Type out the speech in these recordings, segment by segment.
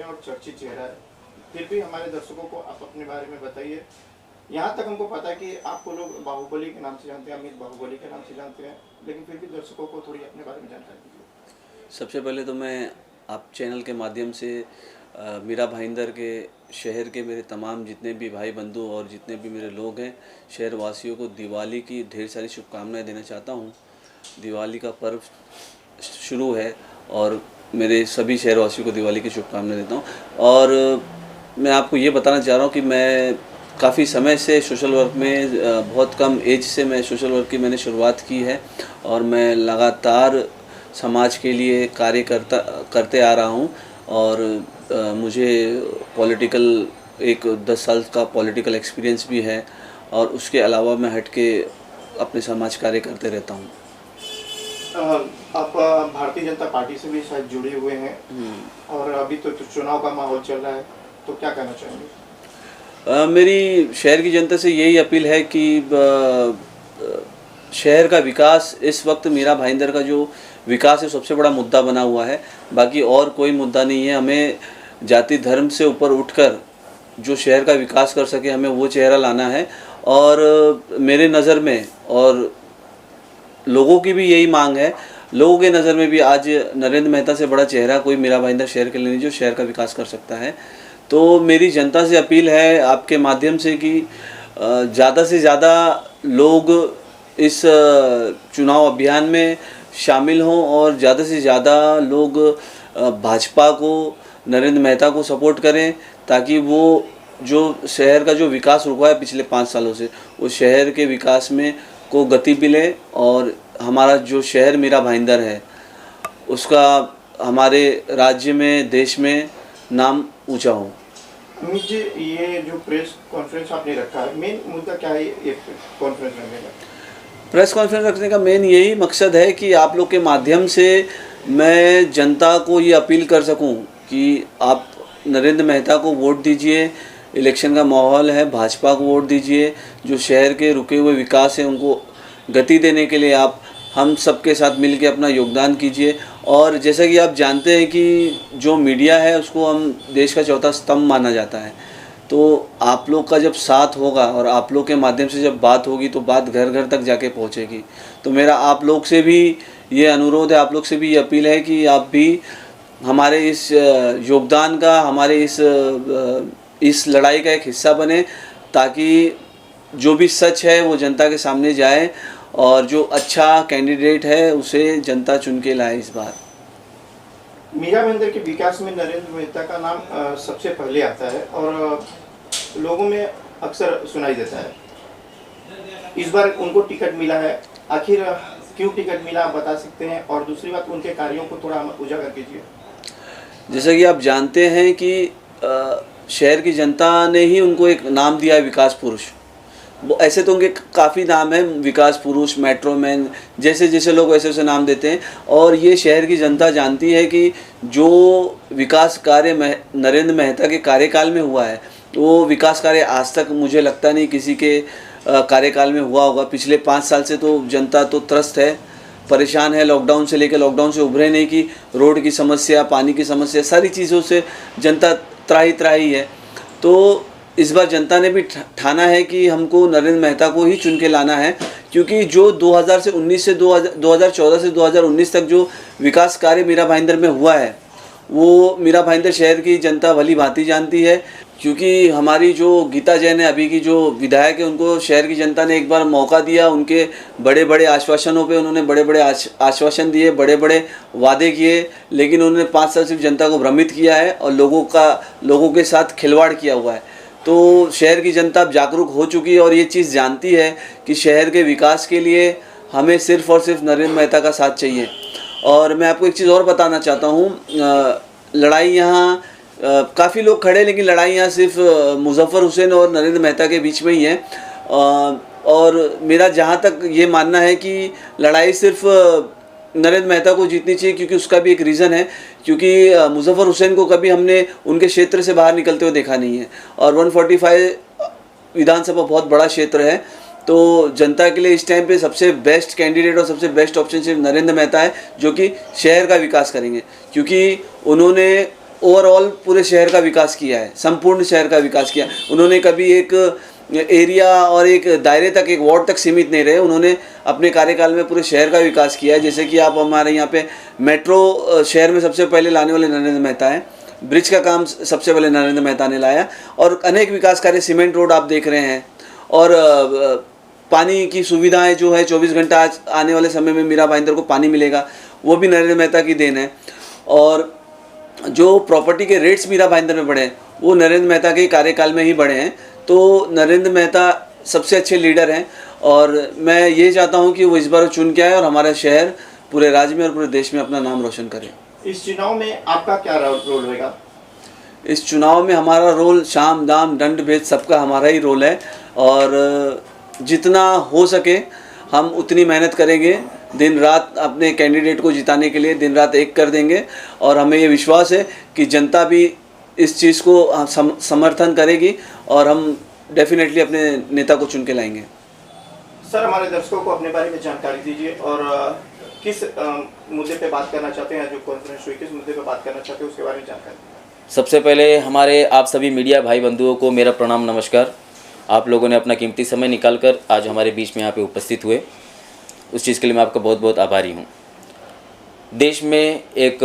हैं और चर्चित चेहरा है, फिर भी हमारे दर्शकों को आप अपने बारे में बताइए। यहाँ तक हमको पता है कि आपको लोग बाहुबली के नाम से जानते हैं, अमित बाहुबली के नाम से जानते हैं, लेकिन फिर भी दर्शकों को थोड़ी अपने बारे में जानकारी दीजिए। सबसे पहले तो मैं आप चैनल के माध्यम से मीरा भाईंदर के शहर के मेरे तमाम जितने भी भाई बंधु और जितने भी मेरे लोग हैं, शहर वासियों को दिवाली की ढेर सारी शुभकामनाएं देना चाहता हूं। दिवाली का पर्व शुरू है और मेरे सभी शहरवासियों को दिवाली की शुभकामनाएं देता हूं। और मैं आपको ये बताना चाह रहा हूं कि मैं काफ़ी समय से सोशल वर्क में बहुत कम एज से मैं सोशल वर्क की मैंने शुरुआत की है और मैं लगातार समाज के लिए कार्य करते आ रहा हूं। और मुझे पॉलिटिकल 10 साल का पॉलिटिकल एक्सपीरियंस भी है और उसके अलावा मैं हट के अपने समाज कार्य करते रहता हूं। आप भारतीय जनता पार्टी से भी शायद जुड़े हुए हैं और अभी तो चुनाव का माहौल चल रहा है, तो क्या कहना चाहेंगे? मेरी शहर की जनता से यही अपील है कि शहर का विकास इस वक्त मीरा भाईंदर का जो विकास है सबसे बड़ा मुद्दा बना हुआ है। बाकी और कोई मुद्दा नहीं है। हमें जाति धर्म से ऊपर उठकर जो शहर का विकास कर सके, हमें वो चेहरा लाना है। और मेरे नज़र में और लोगों की भी यही मांग है, लोगों के नज़र में भी आज नरेंद्र मेहता से बड़ा चेहरा कोई मीरा भाईंदर शहर के लिए नहीं जो शहर का विकास कर सकता है। तो मेरी जनता से अपील है आपके माध्यम से कि ज़्यादा से ज़्यादा लोग इस चुनाव अभियान में शामिल हों और ज़्यादा से ज़्यादा लोग भाजपा को, नरेंद्र मेहता को सपोर्ट करें, ताकि वो जो शहर का जो विकास रुका है पिछले 5 सालों से, उस शहर के विकास में को गति मिले और हमारा जो शहर मीरा भाईंदर है उसका हमारे राज्य में, देश में नाम ऊंचा हो। अमित जी, ये जो प्रेस कॉन्फ्रेंस आपने रखा है, मेन मुद्दा क्या है ये कॉन्फ्रेंस रखने का? प्रेस कॉन्फ्रेंस रखने का मेन यही मकसद है कि आप लोग के माध्यम से मैं जनता को ये अपील कर सकूं कि आप नरेंद्र मेहता को वोट दीजिए। इलेक्शन का माहौल है, भाजपा को वोट दीजिए। जो शहर के रुके हुए विकास है उनको गति देने के लिए आप हम सबके साथ मिलकर अपना योगदान कीजिए। और जैसा कि आप जानते हैं कि जो मीडिया है उसको हम देश का चौथा स्तंभ माना जाता है, तो आप लोग का जब साथ होगा और आप लोग के माध्यम से जब बात होगी तो बात घर घर तक जाके पहुंचेगी। तो मेरा आप लोग से भी ये अनुरोध है, आप लोग से भी ये अपील है कि आप भी हमारे इस योगदान का, हमारे इस लड़ाई का एक हिस्सा बने, ताकि जो भी सच है वो जनता के सामने जाए और जो अच्छा कैंडिडेट है उसे जनता चुन के लाए। इस बार मीरा भाईंदर के विकास में नरेंद्र मेहता का नाम सबसे पहले आता है और लोगों में अक्सर सुनाई देता है। इस बार उनको टिकट मिला है, आखिर क्यों टिकट मिला आप बता सकते हैं? और दूसरी बात, उनके कार्यों को थोड़ा उजागर कीजिए। जैसा कि आप जानते हैं कि शहर की जनता ने ही उनको एक नाम दिया है विकास पुरुष। ऐसे तो उनके काफ़ी नाम हैं, विकास पुरुष, मेट्रो मैन, जैसे जैसे लोग वैसे वैसे नाम देते हैं। और ये शहर की जनता जानती है कि जो विकास कार्य नरेंद्र मेहता के कार्यकाल में हुआ है वो विकास कार्य आज तक मुझे लगता नहीं किसी के कार्यकाल में हुआ होगा। पिछले 5 साल से तो जनता तो त्रस्त है, परेशान है। लॉकडाउन से लेकर लॉकडाउन से उभरे नहीं कि रोड की समस्या, पानी की समस्या, सारी चीज़ों से जनता त्राही है। तो इस बार जनता ने भी ठाना है कि हमको नरेंद्र मेहता को ही चुन के लाना है, क्योंकि जो 2014 से 2019 तक जो विकास कार्य मीरा भाईंदर में हुआ है वो मीरा भाईंदर शहर की जनता भली भांति जानती है। क्योंकि हमारी जो गीता जैन है, अभी की जो विधायक है, उनको शहर की जनता ने एक बार मौका दिया। उनके बड़े बड़े आश्वासनों पे उन्होंने बड़े बड़े आश्वासन दिए, बड़े बड़े वादे किए, लेकिन उन्होंने 5 साल सिर्फ जनता को भ्रमित किया है और लोगों के साथ खिलवाड़ किया हुआ है। तो शहर की जनता अब जागरूक हो चुकी है और ये चीज़ जानती है कि शहर के विकास के लिए हमें सिर्फ़ और सिर्फ नरेंद्र मेहता का साथ चाहिए। और मैं आपको एक चीज़ और बताना चाहता हूँ, लड़ाई यहाँ काफ़ी लोग खड़े, लेकिन लड़ाई यहाँ सिर्फ मुजफ्फर हुसैन और नरेंद्र मेहता के बीच में ही है। और मेरा जहाँ तक ये मानना है कि लड़ाई सिर्फ नरेंद्र मेहता को जीतनी चाहिए, क्योंकि उसका भी एक रीज़न है, क्योंकि मुजफ्फर हुसैन को कभी हमने उनके क्षेत्र से बाहर निकलते हुए देखा नहीं है। और 145 विधानसभा बहुत बड़ा क्षेत्र है, तो जनता के लिए इस टाइम पे सबसे बेस्ट कैंडिडेट और सबसे बेस्ट ऑप्शन सिर्फ नरेंद्र मेहता है, जो कि शहर का विकास करेंगे। क्योंकि उन्होंने ओवरऑल पूरे शहर का विकास किया है, संपूर्ण शहर का विकास किया। उन्होंने कभी एक एरिया और एक दायरे तक, एक वार्ड तक सीमित नहीं रहे। उन्होंने अपने कार्यकाल में पूरे शहर का विकास किया है। जैसे कि आप हमारे यहाँ पे मेट्रो शहर में सबसे पहले लाने वाले नरेंद्र मेहता हैं। ब्रिज का काम सबसे पहले नरेंद्र मेहता ने लाया, और अनेक विकास कार्य, सीमेंट रोड आप देख रहे हैं, और पानी की सुविधाएं जो है 24 घंटा आज आने वाले समय में मीरा भाईंदर को पानी मिलेगा, वो भी नरेंद्र मेहता की देन है। और जो प्रॉपर्टी के रेट्स मीरा भाईंदर में बढ़े हैं वो नरेंद्र मेहता के कार्यकाल में ही बढ़े हैं। तो नरेंद्र मेहता सबसे अच्छे लीडर हैं, और मैं ये चाहता हूँ कि वो इस बार चुन के आए और हमारा शहर पूरे राज्य में और पूरे देश में अपना नाम रोशन करे। इस चुनाव में आपका क्या रोल होगा? इस चुनाव में हमारा रोल शाम दाम दंड भेद सबका हमारा ही रोल है, और जितना हो सके हम उतनी मेहनत करेंगे। दिन रात अपने कैंडिडेट को जिताने के लिए दिन रात एक कर देंगे, और हमें ये विश्वास है कि जनता भी इस चीज़ को समर्थन करेगी, और हम डेफिनेटली अपने नेता को चुन के लाएंगे। सर, हमारे दर्शकों को अपने बारे में जानकारी दीजिए, और किस मुद्दे पे बात करना चाहते हैं, जो कॉन्फ्रेंस हुई किस मुद्दे पे बात करना चाहते हैं उसके बारे में जानकारी। सबसे पहले हमारे आप सभी मीडिया भाई बंधुओं को मेरा प्रणाम, नमस्कार। आप लोगों ने अपना कीमती समय निकालकर आज हमारे बीच में यहाँ पे उपस्थित हुए, उस चीज़ के लिए मैं आपका बहुत बहुत आभारी हूँ। देश में एक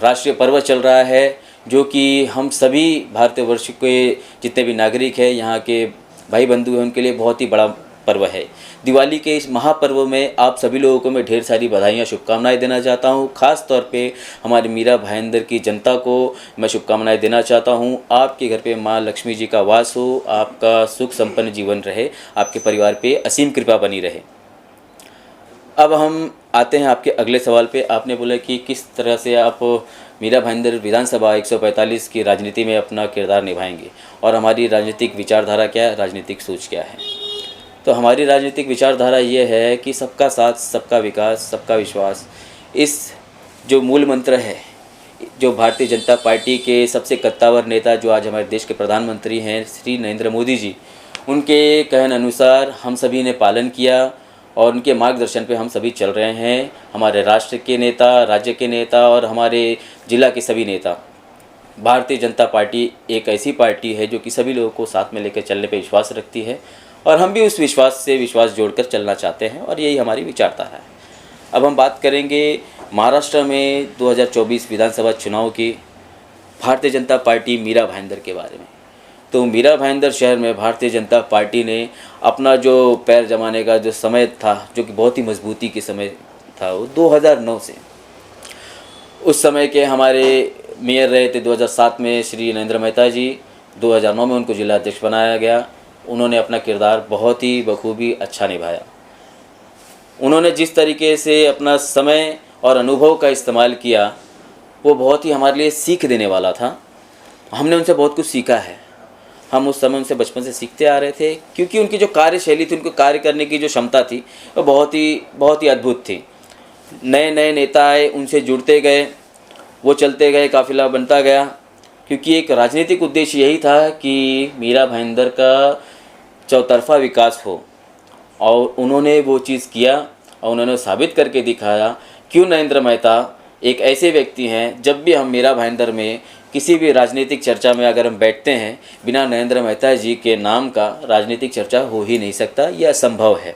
राष्ट्रीय पर्व चल रहा है, जो कि हम सभी भारतवर्ष के जितने भी नागरिक हैं, यहाँ के भाई बंधु हैं, उनके लिए बहुत ही बड़ा पर्व है। दिवाली के इस महापर्व में आप सभी लोगों को मैं ढेर सारी बधाइयाँ, शुभकामनाएं देना चाहता हूँ। ख़ास तौर पे हमारे मीरा भाईंदर की जनता को मैं शुभकामनाएं देना चाहता हूँ। आपके घर पे माँ लक्ष्मी जी का वास हो, आपका सुख संपन्न जीवन रहे, आपके परिवार पे असीम कृपा बनी रहे। अब हम आते हैं आपके अगले सवाल पे। आपने बोला कि किस तरह से आप मीरा भाईंदर विधानसभा 145 की राजनीति में अपना किरदार निभाएंगे, और हमारी राजनीतिक विचारधारा क्या है, राजनीतिक सोच क्या है। तो हमारी राजनीतिक विचारधारा ये है कि सबका साथ, सबका विकास, सबका विश्वास, इस जो मूल मंत्र है, जो भारतीय जनता पार्टी के सबसे कद्दावर नेता, जो आज हमारे देश के प्रधानमंत्री हैं श्री नरेंद्र मोदी जी, उनके कहन अनुसार हम सभी ने पालन किया, और उनके मार्गदर्शन पे हम सभी चल रहे हैं। हमारे राष्ट्र के नेता, राज्य के नेता और हमारे जिला के सभी नेता। भारतीय जनता पार्टी एक ऐसी पार्टी है जो कि सभी लोगों को साथ में लेकर चलने पे विश्वास रखती है, और हम भी उस विश्वास से विश्वास जोड़कर चलना चाहते हैं, और यही हमारी विचारधारा है। अब हम बात करेंगे महाराष्ट्र में 2024 विधानसभा चुनाव की भारतीय जनता पार्टी मीरा भाईंदर के बारे में। तो मीरा भाईंदर शहर में भारतीय जनता पार्टी ने अपना जो पैर जमाने का जो समय था, जो कि बहुत ही मजबूती के समय था, वो 2009 से, उस समय के हमारे मेयर रहे थे 2007 में श्री नरेंद्र मेहता जी। 2009 में उनको जिला अध्यक्ष बनाया गया। उन्होंने अपना किरदार बहुत ही बखूबी अच्छा निभाया। उन्होंने जिस तरीके से अपना समय और अनुभव का इस्तेमाल किया, वो बहुत ही हमारे लिए सीख देने वाला था। हमने उनसे बहुत कुछ सीखा है। हम उस समय उनसे बचपन से सीखते आ रहे थे, क्योंकि उनकी जो कार्यशैली थी, उनको कार्य करने की जो क्षमता थी, वो बहुत ही अद्भुत थी। नए नए नेता आए, उनसे जुड़ते गए, वो चलते गए, काफिला बनता गया, क्योंकि एक राजनीतिक उद्देश्य यही था कि मीरा भाईंदर का चौतरफा विकास हो, और उन्होंने वो चीज़ किया, और उन्होंने साबित करके दिखाया क्यों नरेंद्र मेहता एक ऐसे व्यक्ति हैं। जब भी हम मीरा भाईंदर में किसी भी राजनीतिक चर्चा में अगर हम बैठते हैं, बिना नरेंद्र मेहता जी के नाम का राजनीतिक चर्चा हो ही नहीं सकता, यह असंभव है।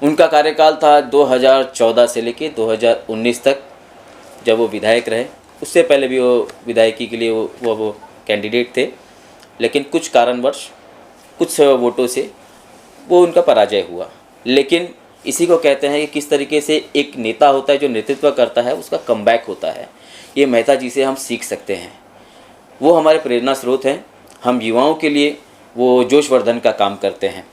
उनका कार्यकाल था 2014 से लेकर 2019 तक, जब वो विधायक रहे। उससे पहले भी वो विधायकी के लिए वो कैंडिडेट थे, लेकिन कुछ कारणवश, कुछ वोटों से वो उनका पराजय हुआ। लेकिन इसी को कहते हैं कि किस तरीके से एक नेता होता है जो नेतृत्व करता है, उसका कमबैक होता है। ये मेहता जी से हम सीख सकते हैं। वो हमारे प्रेरणा स्रोत हैं। हम युवाओं के लिए वो जोशवर्धन का काम करते हैं।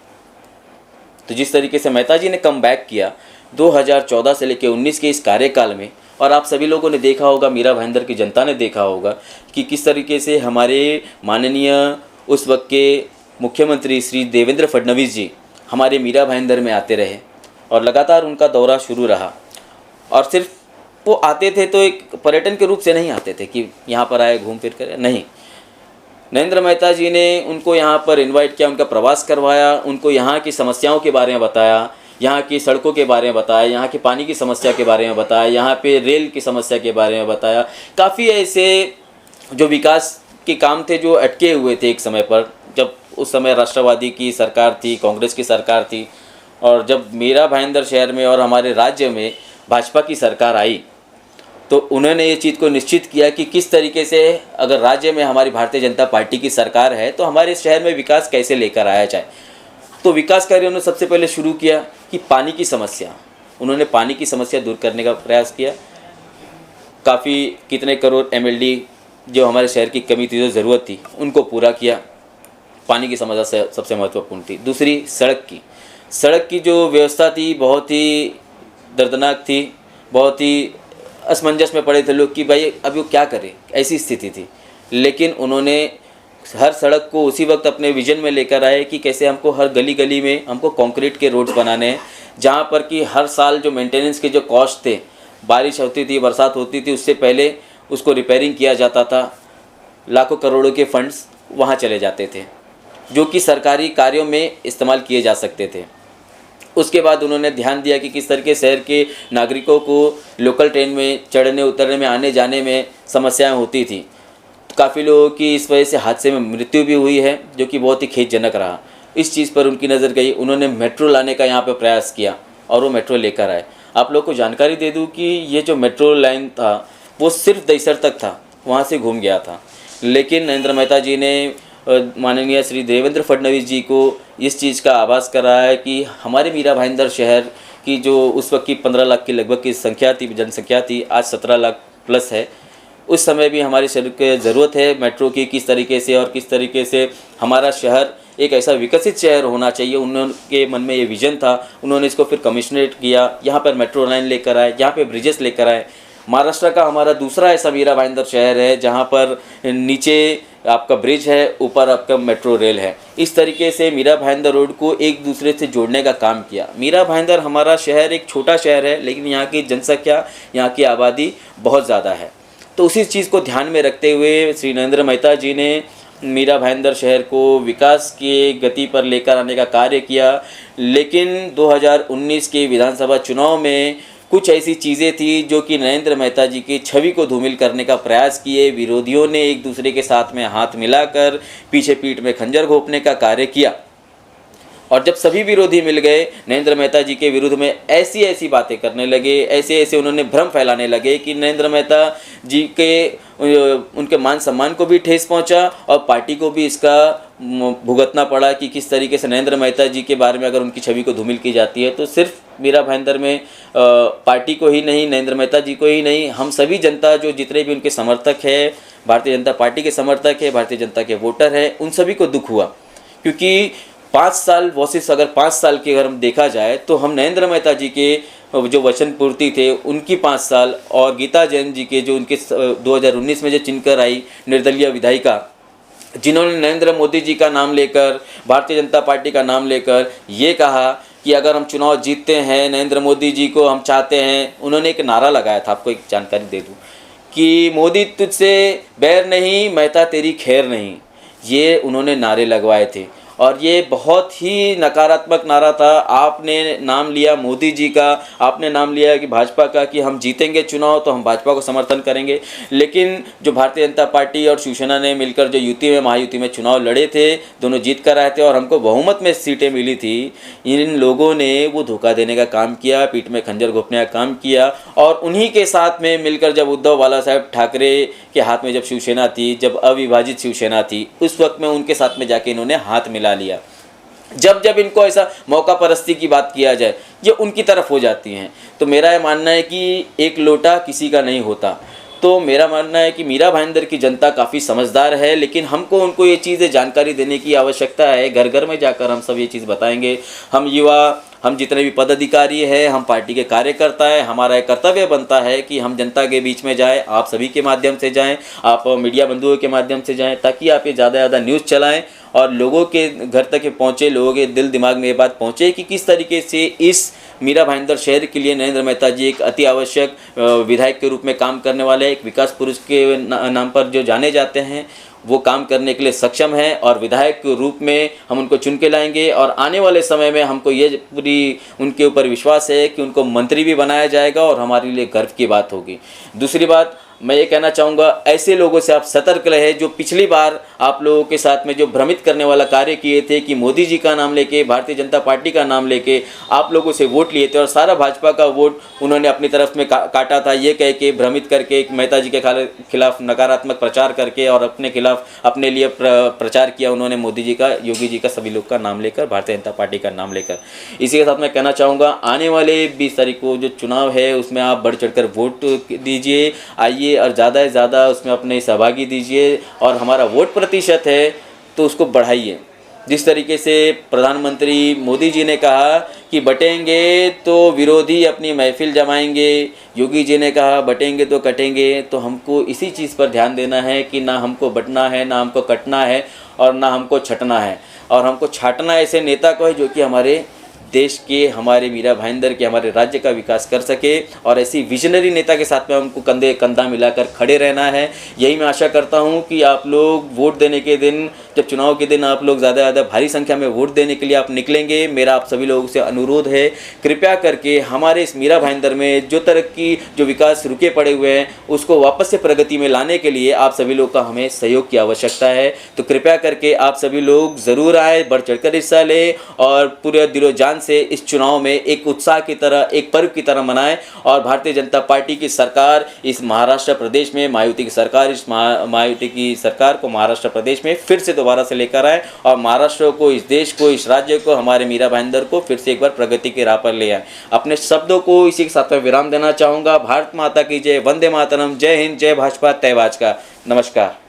तो जिस तरीके से मेहता जी ने कमबैक किया 2014 से लेकर 19 के इस कार्यकाल में, और आप सभी लोगों ने देखा होगा, मीरा भाईंदर की जनता ने देखा होगा कि किस तरीके से हमारे माननीय उस वक्त के मुख्यमंत्री श्री देवेंद्र फडणवीस जी हमारे मीरा भाईंदर में आते रहे, और लगातार उनका दौरा शुरू रहा। और सिर्फ वो आते थे तो एक पर्यटन के रूप से नहीं आते थे कि यहाँ पर आए घूम फिर कर, नहीं। नरेंद्र मेहता जी ने उनको यहाँ पर इनवाइट किया, उनका प्रवास करवाया, उनको यहाँ की समस्याओं के बारे में बताया, यहाँ की सड़कों के बारे में बताया, यहाँ की पानी की समस्या के बारे में बताया, यहाँ पे रेल की समस्या के बारे में बताया। काफ़ी ऐसे जो विकास के काम थे जो अटके हुए थे एक समय पर, जब उस समय राष्ट्रवादी की सरकार थी, कांग्रेस की सरकार थी, और जब मीरा भाईंदर शहर में और हमारे राज्य में भाजपा की सरकार आई तो उन्होंने ये चीज़ को निश्चित किया कि किस तरीके से अगर राज्य में हमारी भारतीय जनता पार्टी की सरकार है तो हमारे शहर में विकास कैसे लेकर आया जाए। तो विकास कार्य उन्होंने सबसे पहले शुरू किया कि पानी की समस्या, उन्होंने पानी की समस्या दूर करने का प्रयास किया। काफ़ी कितने करोड़ MLD जो हमारे शहर की कमी थी, जो ज़रूरत थी, उनको पूरा किया। पानी की समस्या से सबसे महत्वपूर्ण थी। दूसरी सड़क की जो व्यवस्था थी बहुत ही दर्दनाक थी, बहुत ही असमंजस में पड़े थे लोग कि भाई अब वो क्या करें, ऐसी स्थिति थी। लेकिन उन्होंने हर सड़क को उसी वक्त अपने विजन में लेकर आए कि कैसे हमको हर गली गली में हमको कंक्रीट के रोड्स बनाने हैं, जहाँ पर कि हर साल जो मेंटेनेंस के जो कॉस्ट थे, बारिश होती थी, बरसात होती थी, उससे पहले उसको रिपेयरिंग किया जाता था। लाखों करोड़ों के फंड्स वहाँ चले जाते थे जो कि सरकारी कार्यों में इस्तेमाल किए जा सकते थे। उसके बाद उन्होंने ध्यान दिया कि किस तरीके शहर के नागरिकों को लोकल ट्रेन में चढ़ने उतरने में, आने जाने में समस्याएं होती थी। काफ़ी लोगों की इस वजह से हादसे में मृत्यु भी हुई है, जो कि बहुत ही खेदजनक रहा। इस चीज़ पर उनकी नज़र गई, उन्होंने मेट्रो लाने का यहाँ पर प्रयास किया और वो मेट्रो लेकर आए। आप लोग को जानकारी दे दूँ कि ये जो मेट्रो लाइन था वो सिर्फ दहीसर तक था, वहाँ से घूम गया था। लेकिन नरेंद्र मेहता जी ने माननीय श्री देवेंद्र फडणवीस जी को इस चीज़ का आभास करा है कि हमारे मीरा भाईंदर शहर की जो उस वक्त की 15 लाख की लगभग की संख्या थी, जनसंख्या थी, आज 17 लाख प्लस है। उस समय भी हमारे शहर की ज़रूरत है मेट्रो की, किस तरीके से और किस तरीके से हमारा शहर एक ऐसा विकसित शहर होना चाहिए। उनके मन में ये विज़न था, उन्होंने इसको फिर कमिश्नरेट किया, यहाँ पर मेट्रो लाइन लेकर आए, यहाँ पे ब्रिजेस लेकर आए। महाराष्ट्र का हमारा दूसरा ऐसा मीरा भाईंदर शहर है जहाँ पर नीचे आपका ब्रिज है, ऊपर आपका मेट्रो रेल है। इस तरीके से मीरा भाईंदर रोड को एक दूसरे से जोड़ने का काम किया। मीरा भाईंदर हमारा शहर एक छोटा शहर है, लेकिन यहाँ की जनसंख्या, यहाँ की आबादी बहुत ज़्यादा है। तो उसी चीज़ को ध्यान में रखते हुए श्री नरेंद्र मेहता जी ने मीरा भाईंदर शहर को विकास की गति पर लेकर आने का कार्य किया। लेकिन 2019 के विधानसभा चुनाव में कुछ ऐसी चीज़ें थी जो कि नरेंद्र मेहता जी की छवि को धूमिल करने का प्रयास किए। विरोधियों ने एक दूसरे के साथ में हाथ मिलाकर पीछे पीठ में खंजर घोंपने का कार्य किया, और जब सभी विरोधी मिल गए नरेंद्र मेहता जी के विरुद्ध में ऐसी बातें करने लगे, ऐसे उन्होंने भ्रम फैलाने लगे कि नरेंद्र मेहता जी के उनके मान सम्मान को भी ठेस पहुंचा और पार्टी को भी इसका भुगतना पड़ा कि किस तरीके से नरेंद्र मेहता जी के बारे में अगर उनकी छवि को धूमिल की जाती है तो सिर्फ मीरा भाईंदर में पार्टी को ही नहीं, नरेंद्र मेहता जी को ही नहीं, हम सभी जनता जो जितने भी उनके समर्थक हैं, भारतीय जनता पार्टी के समर्थक हैं, भारतीय जनता के वोटर हैं, उन सभी को दुख हुआ। क्योंकि 5 साल वर्सेस अगर 5 साल की अगर हम देखा जाए तो हम नरेंद्र मेहता जी के जो वचन पूर्ति थे उनकी 5 साल, और गीता जैन जी के जो उनके 2019 में जो चुनकर आई निर्दलीय विधायिका, जिन्होंने नरेंद्र मोदी जी का नाम लेकर, भारतीय जनता पार्टी का नाम लेकर ये कहा कि अगर हम चुनाव जीतते हैं, नरेंद्र मोदी जी को हम चाहते हैं। उन्होंने एक नारा लगाया था, आपको एक जानकारी दे दूं कि मोदी तुझसे बैर नहीं, मेहता तेरी खैर नहीं। ये उन्होंने नारे लगवाए थे और ये बहुत ही नकारात्मक नारा था। आपने नाम लिया मोदी जी का, आपने नाम लिया कि भाजपा का कि हम जीतेंगे चुनाव तो हम भाजपा को समर्थन करेंगे। लेकिन जो भारतीय जनता पार्टी और शिवसेना ने मिलकर जो युति में, महायुति में चुनाव लड़े थे, दोनों जीत कर आए थे और हमको बहुमत में सीटें मिली थी, इन लोगों ने वो धोखा देने का काम किया, पीठ में खंजर घोंपने का काम किया। और उन्हीं के साथ में मिलकर जब उद्धव बाला साहेब ठाकरे के हाथ में जब शिवसेना थी, जब अविभाजित शिवसेना थी, उस वक्त में उनके साथ में जाके इन्होंने हाथ मिला लिया। जब इनको ऐसा मौका परस्ती की बात किया जाए, ये उनकी तरफ हो जाती हैं। तो मेरा ये मानना है कि एक लोटा किसी का नहीं होता। तो मेरा मानना है कि मीरा भाईंदर की जनता काफ़ी समझदार है, लेकिन हमको उनको ये चीज़ें जानकारी देने की आवश्यकता है। घर घर में जाकर हम सब ये चीज़ बताएंगे। हम युवा, हम जितने भी पदाधिकारी हैं, हम पार्टी के कार्यकर्ता हैं, हमारा एक कर्तव्य बनता है कि हम जनता के बीच में जाएं। आप सभी के माध्यम से जाएं, आप मीडिया बंधुओं के माध्यम से जाएं, ताकि आप ये ज़्यादा न्यूज़ चलाएं और लोगों के घर तक पहुँचे, लोगों के दिल दिमाग में ये बात पहुँचे कि किस तरीके से इस मीरा भाईंदर शहर के लिए नरेंद्र मेहता जी एक अति आवश्यक विधायक के रूप में काम करने वाले, एक विकास पुरुष के नाम पर जो जाने जाते हैं, वो काम करने के लिए सक्षम है। और विधायक के रूप में हम उनको चुन के लाएंगे और आने वाले समय में हमको ये पूरी उनके ऊपर विश्वास है कि उनको मंत्री भी बनाया जाएगा और हमारे लिए गर्व की बात होगी। दूसरी बात, मैं ये कहना चाहूँगा ऐसे लोगों से आप सतर्क रहे जो पिछली बार आप लोगों के साथ में जो भ्रमित करने वाला कार्य किए थे कि मोदी जी का नाम लेके, भारतीय जनता पार्टी का नाम लेके आप लोगों से वोट लिए थे और सारा भाजपा का वोट उन्होंने अपनी तरफ में काटा था, ये कह के भ्रमित करके मेहता जी के खिलाफ नकारात्मक प्रचार करके और अपने खिलाफ अपने लिए प्रचार किया उन्होंने मोदी जी का, योगी जी का, सभी लोग का नाम लेकर, भारतीय जनता पार्टी का नाम लेकर। इसी के साथ मैं कहना चाहूँगा आने वाले 20 तारीख को जो चुनाव है उसमें आप बढ़ चढ़कर वोट दीजिए, आइए और ज़्यादा से ज़्यादा उसमें अपने सहभागी दीजिए और हमारा वोट प्रतिशत है तो उसको बढ़ाइए। जिस तरीके से प्रधानमंत्री मोदी जी ने कहा कि बटेंगे तो विरोधी अपनी महफिल जमाएंगे, योगी जी ने कहा बटेंगे तो कटेंगे, तो हमको इसी चीज़ पर ध्यान देना है कि ना हमको बटना है, ना हमको कटना है और ना हमको छटना है। और हमको छाटना ऐसे नेता को है जो कि हमारे देश के, हमारे मीरा भाईंदर के, हमारे राज्य का विकास कर सके और ऐसी विजनरी नेता के साथ में हमको कंधे कंधा मिलाकर खड़े रहना है। यही मैं आशा करता हूं कि आप लोग वोट देने के दिन, जब चुनाव के दिन आप लोग ज़्यादा भारी संख्या में वोट देने के लिए आप निकलेंगे, मेरा आप सभी लोगों से अनुरोध है कृपया करके हमारे इस मीरा भाईंदर में जो तरक्की, जो विकास रुके पड़े हुए हैं उसको वापस से प्रगति में लाने के लिए आप सभी लोग का हमें सहयोग की आवश्यकता है। तो कृपया करके आप सभी लोग ज़रूर आए, बढ़ चढ़कर हिस्सा लें और पूरे दिलो जान से इस चुनाव में एक उत्साह की तरह, एक पर्व की तरह मनाएं और भारतीय जनता पार्टी की सरकार इस महाराष्ट्र प्रदेश में, मायावती की सरकार, इस मायावती की सरकार को महाराष्ट्र प्रदेश में फिर से दोबारा से लेकर आए और महाराष्ट्र को, इस देश को, इस राज्य को, हमारे मीरा भाईंदर को फिर से एक बार प्रगति के राह पर ले आए। अपने शब्दों को इसी के साथ में विराम देना चाहूँगा। भारत माता की जय, वंदे मातरम, जय हिंद, जय भाजपा, तय भाजपा। नमस्कार।